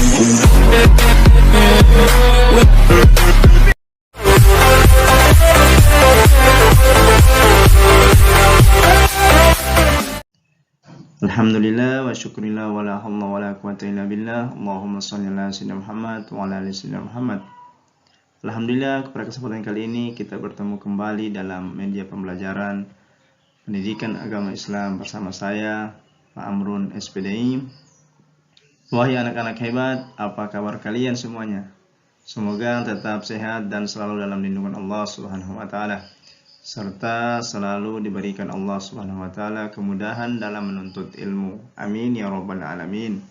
Alhamdulillah wa syukurillah wa la hawla wa la quwwata illa billah. Allahumma shalli ala sayyidina Muhammad wa ala ali sayyidina Muhammad. Alhamdulillah, pada kesempatan kali ini kita bertemu kembali dalam media pembelajaran pendidikan agama Islam bersama saya, Pak Amrun SPDI. Wahai anak-anak hebat, apa kabar kalian semuanya? Semoga tetap sehat dan selalu dalam lindungan Allah Subhanahu wa taala, serta selalu diberikan Allah Subhanahu wa taala kemudahan dalam menuntut ilmu. Amin ya rabbal alamin.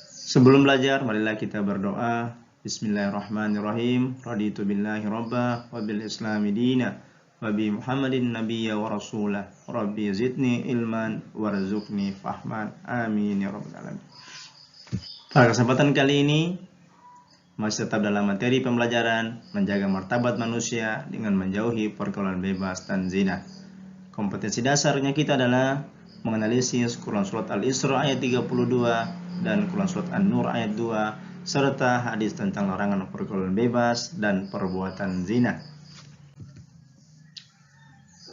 Sebelum belajar, marilah kita berdoa. Bismillahirrahmanirrahim. Raditu billahi rabba wa bil islami dina wa bi Muhammadin nabiyya wa rasulah. Rabbi zidni ilman warzuqni fahman. Amin ya rabbal alamin. Pada kesempatan kali ini masih tetap dalam materi pembelajaran menjaga martabat manusia dengan menjauhi pergaulan bebas dan zina. Kompetensi dasarnya kita adalah menganalisis Quran Surat Al-Isra ayat 32 dan Quran Surat An-Nur ayat 2 serta hadis tentang larangan pergaulan bebas dan perbuatan zina.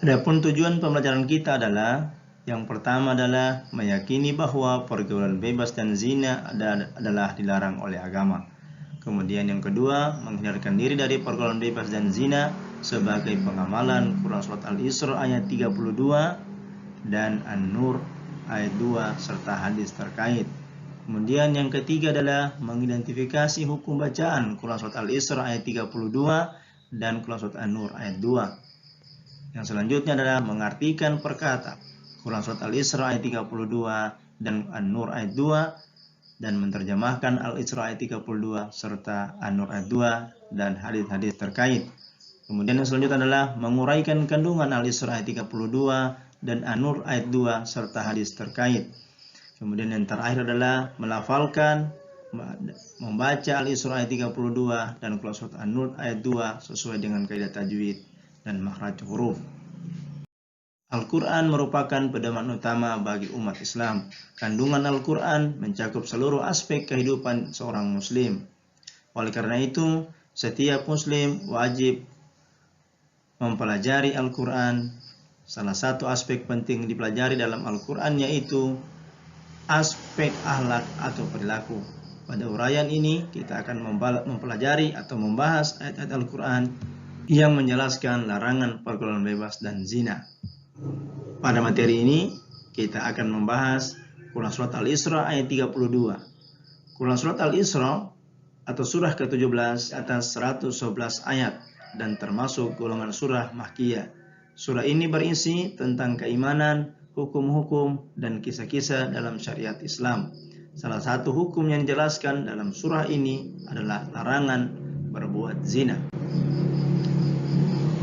Adapun tujuan pembelajaran kita adalah yang pertama adalah meyakini bahwa pergaulan bebas dan zina adalah dilarang oleh agama. Kemudian yang kedua, menghindarkan diri dari pergaulan bebas dan zina sebagai pengamalan Quran Surat Al-Isra ayat 32 dan An-Nur ayat 2 serta hadis terkait. Kemudian yang ketiga adalah mengidentifikasi hukum bacaan Quran Surat Al-Isra ayat 32 dan Quran Surat An-Nur ayat 2. Yang selanjutnya adalah mengartikan perkata Quran Surat Al-Isra ayat 32 dan An-Nur ayat 2 dan menerjemahkan Al-Isra ayat 32 serta An-Nur ayat 2 dan hadis-hadis terkait. Kemudian yang selanjutnya adalah menguraikan kandungan Al-Isra ayat 32 dan An-Nur ayat 2 serta hadis terkait. Kemudian yang terakhir adalah melafalkan, membaca Al-Isra ayat 32 dan Surat An-Nur ayat 2 sesuai dengan kaidah tajwid dan makhraj huruf. Al-Quran merupakan pedoman utama bagi umat Islam. Kandungan Al-Quran mencakup seluruh aspek kehidupan seorang muslim. Oleh karena itu, setiap muslim wajib mempelajari Al-Quran. Salah satu aspek penting dipelajari dalam Al-Quran yaitu aspek akhlak atau perilaku. Pada uraian ini, kita akan mempelajari atau membahas ayat-ayat Al-Quran yang menjelaskan larangan pergaulan bebas dan zina. Pada materi ini kita akan membahas Quran Surat Al-Isra ayat 32. Quran Surat Al-Isra atau surah ke-17 atas 111 ayat dan termasuk golongan surah Makkiyah. Surah ini berisi tentang keimanan, hukum-hukum dan kisah-kisah dalam syariat Islam. Salah satu hukum yang dijelaskan dalam surah ini adalah larangan berbuat zina.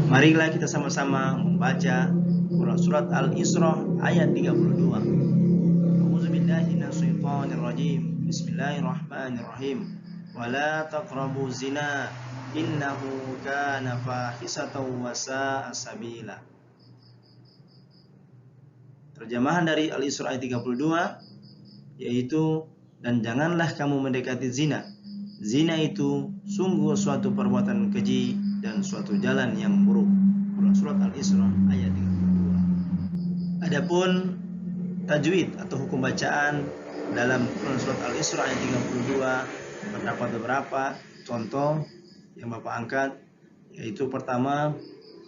Marilah kita sama-sama membaca Quran Surat Al-Isra ayat 32. A'udzubillahi minasyaitonir rajim. Bismillahirrahmanirrahim. Wala taqrabu zina innahu kana fahisatan wa sa'a sabila. Terjemahan dari Al-Isra ayat 32 yaitu, dan janganlah kamu mendekati zina. Zina itu sungguh suatu perbuatan keji dan suatu jalan yang buruk. Quran Surat Al-Isra ayat 32. Adapun tajwid atau hukum bacaan dalam Quran Surat Al-Isra ayat 32 terdapat beberapa contoh yang Bapak angkat, yaitu pertama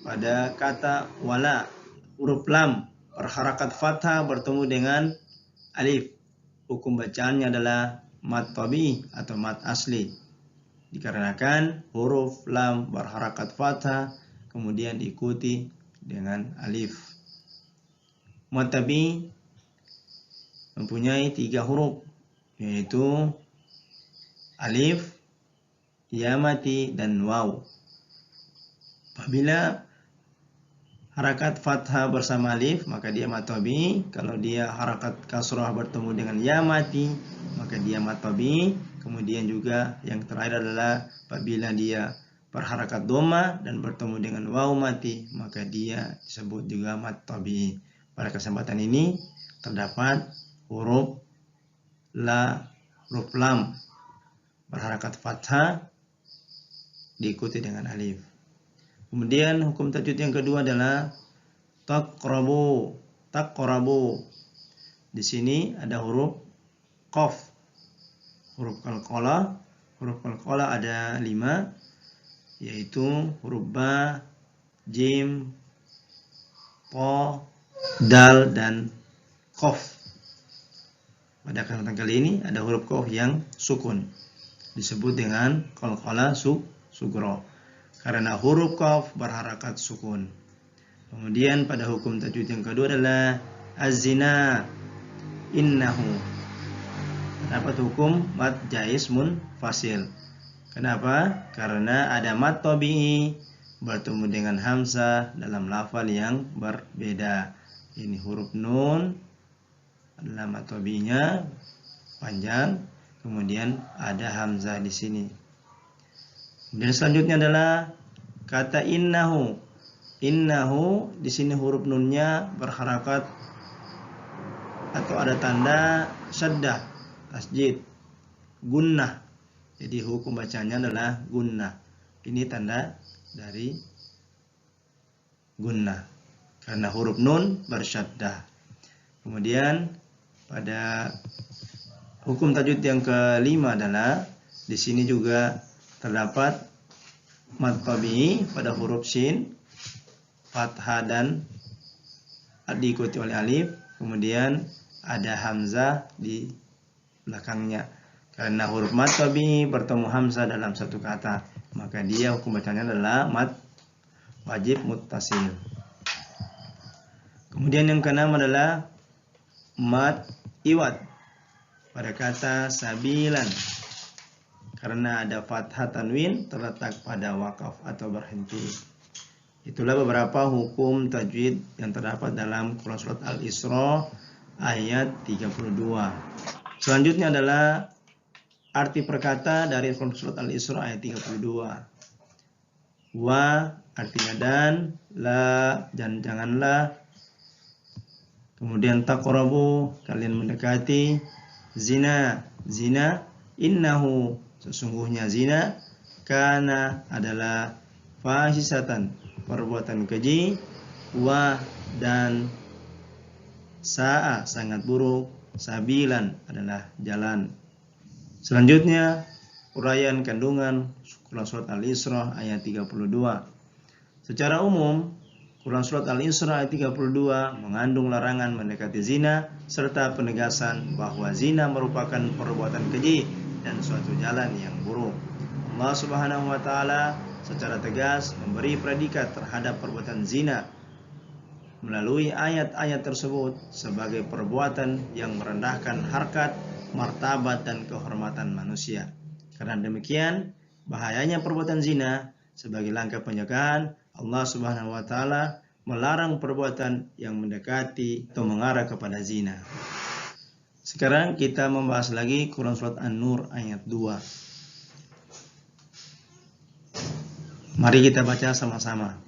pada kata wala, huruf lam berharakat fathah bertemu dengan alif. Hukum bacaannya adalah mad tabi atau mad asli, dikarenakan huruf lam berharakat fathah kemudian diikuti dengan alif. Mad tabi mempunyai 3 huruf, yaitu alif, ya mati, dan waw. Apabila harakat fathah bersama alif maka dia mad tabi. Kalau dia harakat kasrah bertemu dengan ya mati maka dia mad tabi. Kemudian juga yang terakhir adalah apabila dia berharakat doma dan bertemu dengan waw mati maka dia disebut juga mad tabi. Pada kesempatan ini terdapat huruf la, huruf lam berharakat fathah diikuti dengan alif. Kemudian hukum tajwid yang kedua adalah taqrabu. Taqrabu. Di sini ada huruf qaf. Huruf qalqalah. Huruf qalqalah ada 5, yaitu huruf ba, jim, po, dal, dan qaf. Pada kesempatan kali ini ada huruf qaf yang sukun, disebut dengan qalqalah sugro, karena huruf qaf berharakat sukun. Kemudian pada hukum tajwid yang kedua adalah az-zina, innahu. Dapat hukum mad jaiz munfasil. Kenapa? Karena ada mad tabi'i bertemu dengan hamzah dalam lafal yang berbeda. Ini huruf nun adalah mad tabi'inya panjang, kemudian ada hamzah di sini. Kemudian selanjutnya adalah kata innahu. Innahu di sini huruf nunnya berharakat atau ada tanda syaddah, tasjid, gunnah. Jadi hukum bacanya adalah gunnah. Ini tanda dari gunnah karena huruf nun bersyaddah. Kemudian pada hukum tajwid yang kelima adalah di sini juga terdapat mad tabi'i pada huruf shin, fathah dan diikuti oleh alif. Kemudian ada hamzah di belakangnya. Karena huruf mad tabi'i bertemu hamzah dalam satu kata, maka dia hukum bacanya adalah mad wajib muttasil. Kemudian yang keenam adalah mad iwad pada kata sabilan, karena ada fathah tanwin terletak pada wakaf atau berhenti. Itulah beberapa hukum tajwid yang terdapat dalam Quran Surat Al-Isra ayat 32. Selanjutnya adalah arti perkata dari Quran Surat Al-Isra ayat 32. Wa artinya dan, la dan janganlah. Kemudian taqrabu, kalian mendekati. Zina, zina, innahu, sesungguhnya zina, kana adalah fahisatan, perbuatan keji, wa dan sa'a, sangat buruk, sabilan adalah jalan. Selanjutnya uraian kandungan Quran Surat Al-Isra ayat 32. Secara umum Quran Surat Al-Isra ayat 32 mengandung larangan mendekati zina serta penegasan bahwa zina merupakan perbuatan keji dan suatu jalan yang buruk. Allah Subhanahu wa taala secara tegas memberi predikat terhadap perbuatan zina melalui ayat-ayat tersebut sebagai perbuatan yang merendahkan harkat, martabat dan kehormatan manusia. Karena demikian, bahayanya perbuatan zina, sebagai langkah pencegahan, Allah Subhanahu wa taala melarang perbuatan yang mendekati atau mengarah kepada zina. Sekarang kita membahas lagi Quran Surat An-Nur ayat 2. Mari kita baca sama-sama.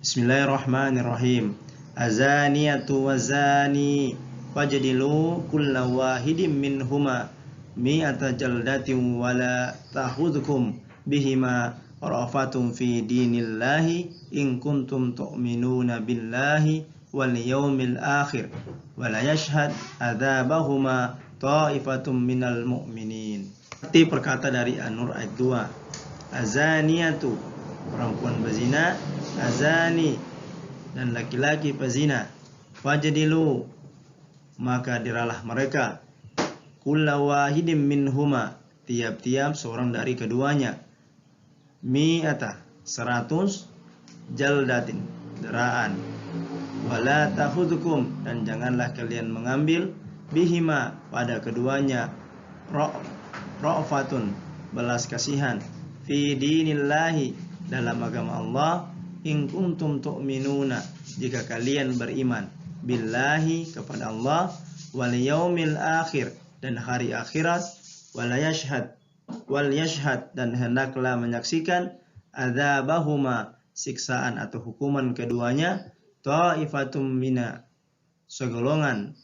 Bismillahirrahmanirrahim. Azaniyatu wazani fajdilu kulla wahidin minhuma mi'ata jaldatin wala ta'khudhukum bihima rafatun fi dinillahi in kuntum tu'minuna billahi wal yawmil akhir wala yashhad adzabahuma ta'ifatum minal mu'minin. Arti perkata dari An-Nur ayat 2. Azaniyatu, perempuan berzina, azani dan laki-laki pezina, fajdilu, maka diralah mereka, kulla wahidin minhuma, tiap-tiap seorang dari keduanya, mi'ata, 100, jaldatin, deraan, wala ta'khudhukum, dan janganlah kalian mengambil, bihima, pada keduanya, ra'fatun, belas kasihan, fi dinillahi, dalam agama Allah, in kuntum tu'minuna, jika kalian beriman, billahi, kepada Allah, wal yaumil akhir, dan hari akhirat, wal yashhad, dan hendaklah menyaksikan, adzabahuma, siksaan atau hukuman keduanya, ta'ifatum mina, segolongan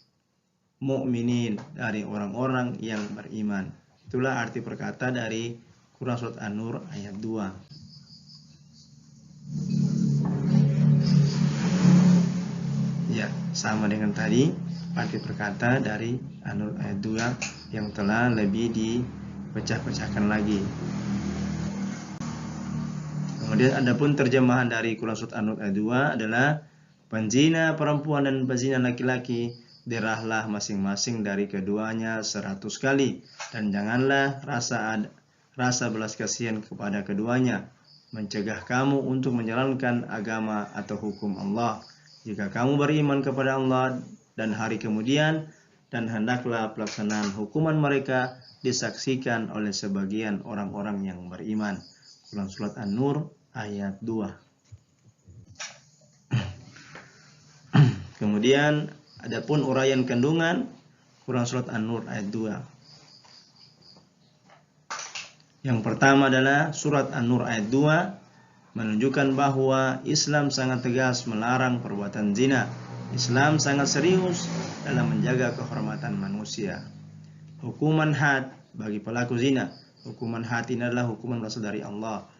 mu'minin, dari orang-orang yang beriman. Itulah arti perkata dari Quran Surat An-Nur ayat 2. Ya, sama dengan tadi arti perkata dari An-Nur ayat 2 yang telah lebih dipecah-pecahkan lagi. Kemudian adapun terjemahan dari Quran Surat An-Nur ayat 2 adalah penzina perempuan dan penzina laki-laki derahlah masing-masing dari keduanya 100 kali, dan janganlah rasa belas kasihan kepada keduanya, mencegah kamu untuk menjalankan agama atau hukum Allah. Jika kamu beriman kepada Allah dan hari kemudian, dan hendaklah pelaksanaan hukuman mereka disaksikan oleh sebagian orang-orang yang beriman. Quran Surat An-Nur ayat 2. Kemudian adapun uraian kandungan Quran Surat An-Nur ayat 2. Yang pertama adalah Surat An-Nur ayat 2 menunjukkan bahwa Islam sangat tegas melarang perbuatan zina. Islam sangat serius dalam menjaga kehormatan manusia. Hukuman had bagi pelaku zina. Hukuman had ini adalah hukuman berasal dari Allah.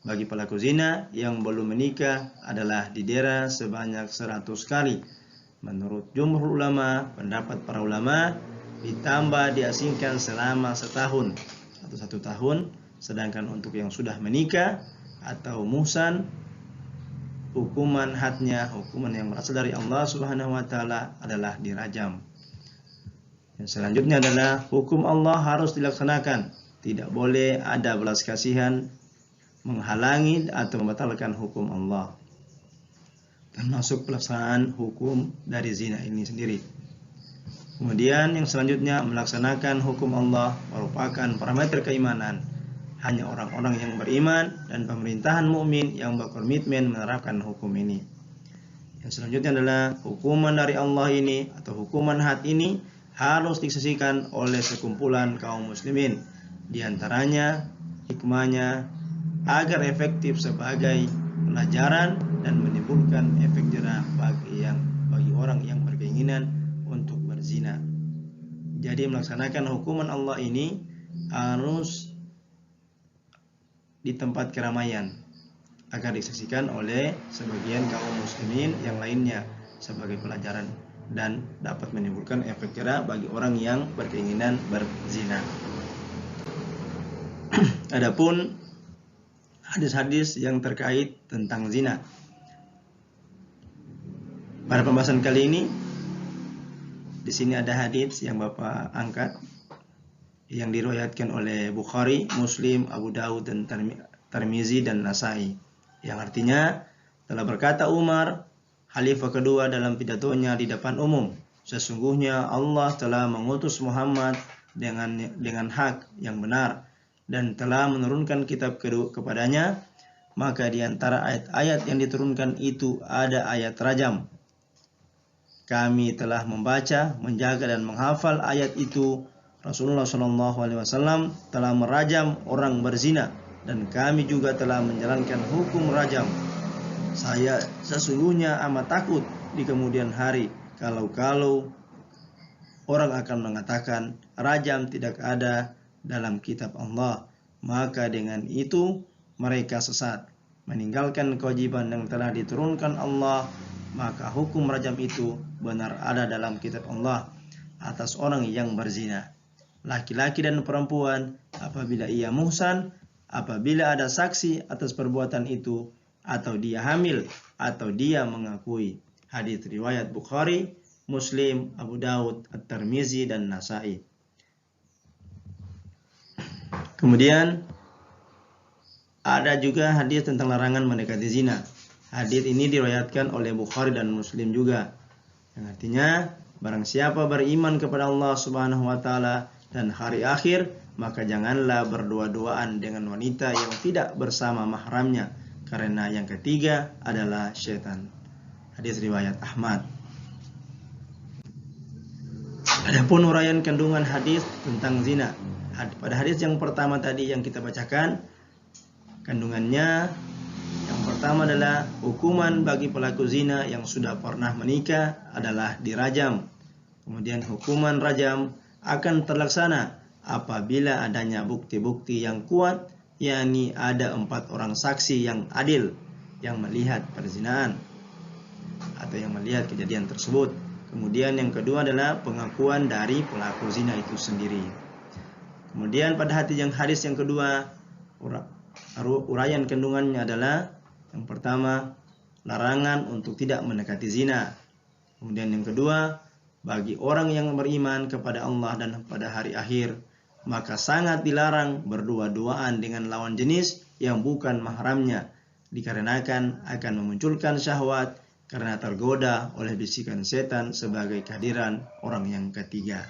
Bagi pelaku zina yang belum menikah adalah didera sebanyak 100 kali. Menurut jumhur ulama, pendapat para ulama, ditambah diasingkan selama setahun atau 1 tahun. Sedangkan untuk yang sudah menikah atau muhsan, hukuman hadnya, hukuman yang berasal dari Allah Subhanahu wa taala adalah dirajam. Yang selanjutnya adalah hukum Allah harus dilaksanakan. Tidak boleh ada belas kasihan menghalangi atau membatalkan hukum Allah, termasuk pelaksanaan hukum dari zina ini sendiri. Kemudian yang selanjutnya, melaksanakan hukum Allah merupakan parameter keimanan. Hanya orang-orang yang beriman dan pemerintahan mukmin yang berkomitmen menerapkan hukum ini. Yang selanjutnya adalah hukuman dari Allah ini atau hukuman had ini harus disaksikan oleh sekumpulan kaum muslimin. Di antaranya hikmahnya agar efektif sebagai pelajaran dan menimbulkan efek jerah bagi orang yang berkeinginan untuk berzina. Jadi melaksanakan hukuman Allah ini harus di tempat keramaian agar disaksikan oleh sebagian kaum muslimin yang lainnya sebagai pelajaran dan dapat menimbulkan efek jerah bagi orang yang berkeinginan berzina. Adapun hadis-hadis yang terkait tentang zina. Pada pembahasan kali ini, di sini ada hadis yang Bapak angkat yang diriwayatkan oleh Bukhari, Muslim, Abu Daud dan Tirmizi dan Nasai, yang artinya telah berkata Umar, khalifah kedua, dalam pidatonya di depan umum, sesungguhnya Allah telah mengutus Muhammad dengan hak yang benar dan telah menurunkan kitab kepadanya, maka di antara ayat-ayat yang diturunkan itu ada ayat rajam. Kami telah membaca, menjaga dan menghafal ayat itu. Rasulullah SAW telah merajam orang berzina dan kami juga telah menjalankan hukum rajam. Saya sesungguhnya amat takut di kemudian hari kalau orang akan mengatakan rajam tidak ada dalam kitab Allah, maka dengan itu mereka sesat, meninggalkan kewajiban yang telah diturunkan Allah. Maka hukum rajam itu benar ada dalam kitab Allah atas orang yang berzina, laki-laki dan perempuan, apabila ia muhsan, apabila ada saksi atas perbuatan itu, atau dia hamil, atau dia mengakui. Hadits riwayat Bukhari, Muslim, Abu Daud, At-Tirmizi dan Nasai. Kemudian ada juga hadis tentang larangan mendekati zina. Hadis ini diriwayatkan oleh Bukhari dan Muslim juga, yang artinya barang siapa beriman kepada Allah Subhanahu wa taala dan hari akhir, maka janganlah berdua-duaan dengan wanita yang tidak bersama mahramnya, karena yang ketiga adalah syaitan. Hadis riwayat Ahmad. Adapun uraian kandungan hadis tentang zina. Pada hadis yang pertama tadi yang kita bacakan, kandungannya yang pertama adalah hukuman bagi pelaku zina yang sudah pernah menikah adalah dirajam. Kemudian hukuman rajam akan terlaksana apabila adanya bukti-bukti yang kuat, yakni ada 4 orang saksi yang adil yang melihat perzinahan atau yang melihat kejadian tersebut. Kemudian yang kedua adalah pengakuan dari pelaku zina itu sendiri. Kemudian pada hadis yang kedua, uraian kandungannya adalah yang pertama, larangan untuk tidak mendekati zina. Kemudian yang kedua, bagi orang yang beriman kepada Allah dan pada hari akhir, maka sangat dilarang berdua-duaan dengan lawan jenis yang bukan mahramnya, dikarenakan akan memunculkan syahwat karena tergoda oleh bisikan setan sebagai kehadiran orang yang ketiga.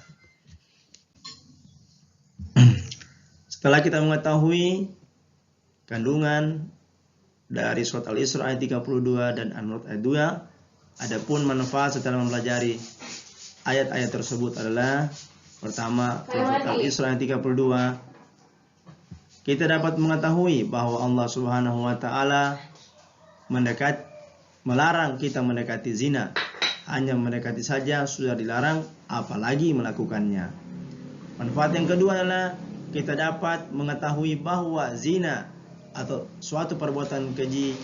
Setelah kita mengetahui kandungan dari surat Al-Isra ayat 32 dan An-Nur ayat 2, adapun manfaat setelah mempelajari ayat-ayat tersebut adalah pertama, surat Al-Isra ayat 32, kita dapat mengetahui bahwa Allah Subhanahu wa taala melarang kita mendekati zina. Hanya mendekati saja sudah dilarang, apalagi melakukannya. Manfaat yang kedua adalah kita dapat mengetahui bahwa zina atau suatu perbuatan keji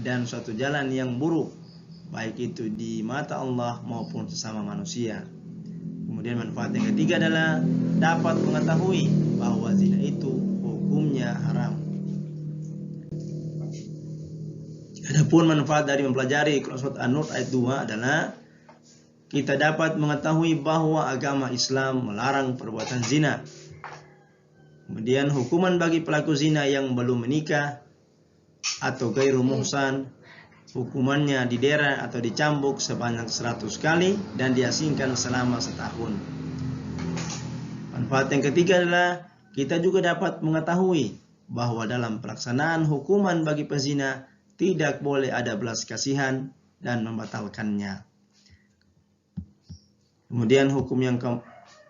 dan suatu jalan yang buruk, baik itu di mata Allah maupun sesama manusia. Kemudian manfaat yang ketiga adalah dapat mengetahui bahwa zina itu hukumnya haram. Adapun manfaat dari mempelajari surat An-Nur ayat 2 adalah kita dapat mengetahui bahwa agama Islam melarang perbuatan zina. Kemudian hukuman bagi pelaku zina yang belum menikah atau ghairu muhsan, hukumannya didera atau dicambuk sebanyak 100 kali dan diasingkan selama setahun. Manfaat yang ketiga adalah kita juga dapat mengetahui bahwa dalam pelaksanaan hukuman bagi pezina tidak boleh ada belas kasihan dan membatalkannya. Kemudian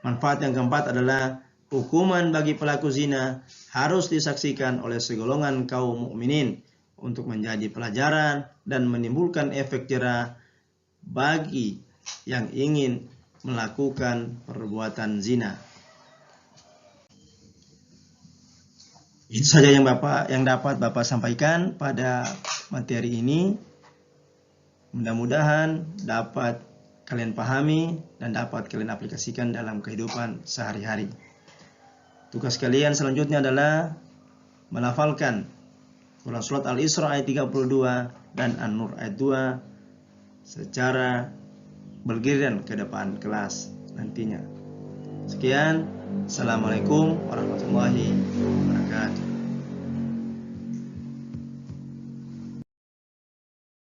manfaat yang keempat adalah hukuman bagi pelaku zina harus disaksikan oleh segolongan kaum mukminin untuk menjadi pelajaran dan menimbulkan efek jerah bagi yang ingin melakukan perbuatan zina. Itu saja yang dapat Bapak sampaikan pada materi ini. Mudah-mudahan dapat kalian pahami dan dapat kalian aplikasikan dalam kehidupan sehari-hari. Tugas kalian selanjutnya adalah melafalkan surat Al-Isra ayat 32 dan An-Nur ayat 2 secara bergiliran ke depan kelas nantinya. Sekian, Assalamualaikum warahmatullahi wabarakatuh.